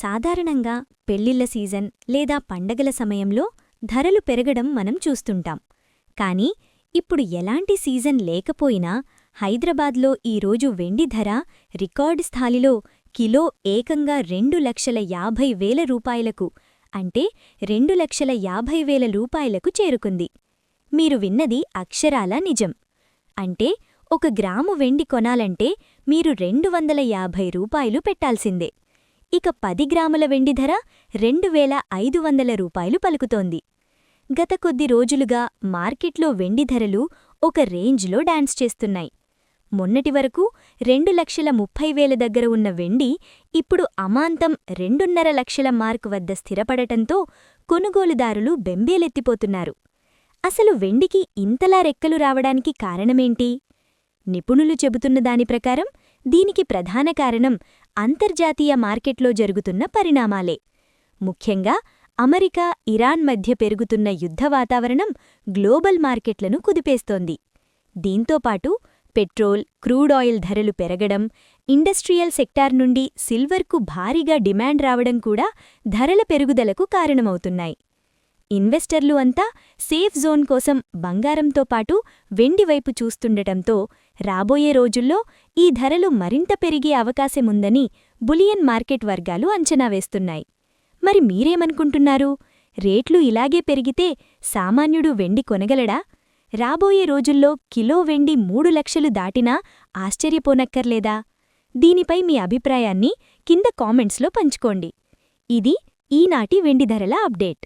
సాధారణంగా పెళ్లిళ్ల సీజన్ లేదా పండగల సమయంలో ధరలు పెరగడం మనం చూస్తుంటాం. కానీ ఇప్పుడు ఎలాంటి సీజన్ లేకపోయినా హైదరాబాద్లో ఈరోజు వెండి ధర రికార్డు స్థాయిలో కిలో ఏకంగా 2,50,000 రూపాయలకు అంటే 2,50,000 రూపాయలకు చేరుకుంది. మీరు విన్నది అక్షరాలా నిజం. అంటే ఒక గ్రాము వెండి కొనాలంటే మీరు 250 రూపాయలు పెట్టాల్సిందే. ఇక 10 గ్రాముల వెండి ధర 2,500 రూపాయలు పలుకుతోంది. గత కొద్ది రోజులుగా మార్కెట్లో వెండి ధరలు ఒక రేంజ్లో డాన్స్ చేస్తున్నాయి. మొన్నటి వరకు 2,30,000 దగ్గర ఉన్న వెండి ఇప్పుడు అమాంతం 2.5 లక్షల మార్కు వద్ద స్థిరపడటంతో కొనుగోలుదారులు బెంబేలెత్తిపోతున్నారు. అసలు వెండికి ఇంతలా రెక్కలు రావడానికి కారణమేంటి? నిపుణులు చెబుతున్న దాని ప్రకారం దీనికి ప్రధాన కారణం అంతర్జాతీయ మార్కెట్లో జరుగుతున్న పరిణామాలే. ముఖ్యంగా అమెరికా, ఇరాన్ మధ్య పెరుగుతున్న యుద్ధ వాతావరణం గ్లోబల్ మార్కెట్లను కుదిపేస్తోంది. దీంతోపాటు పెట్రోల్, క్రూడ్ ఆయిల్ ధరలు పెరగడం, ఇండస్ట్రియల్ సెక్టార్ నుండి సిల్వర్కు భారీగా డిమాండ్ రావడం కూడా ధరల పెరుగుదలకు కారణమవుతున్నాయి. ఇన్వెస్టర్లు అంతా సేఫ్ జోన్ కోసం బంగారంతో పాటు వెండి వైపు చూస్తుండటంతో రాబోయే రోజుల్లో ఈ ధరలు మరింత పెరిగే అవకాశముందని బులియన్ మార్కెట్ వర్గాలు అంచనా వేస్తున్నాయి. మరి మీరేమనుకుంటున్నారు? రేట్లు ఇలాగే పెరిగితే సామాన్యుడు వెండి కొనగలడా? రాబోయే రోజుల్లో కిలో వెండి 3 లక్షలు దాటినా ఆశ్చర్యపోనక్కర్లేదా? దీనిపై మీ అభిప్రాయాన్ని కింద కామెంట్స్లో పంచుకోండి. ఇది ఈనాటి వెండి ధరల అప్డేట్.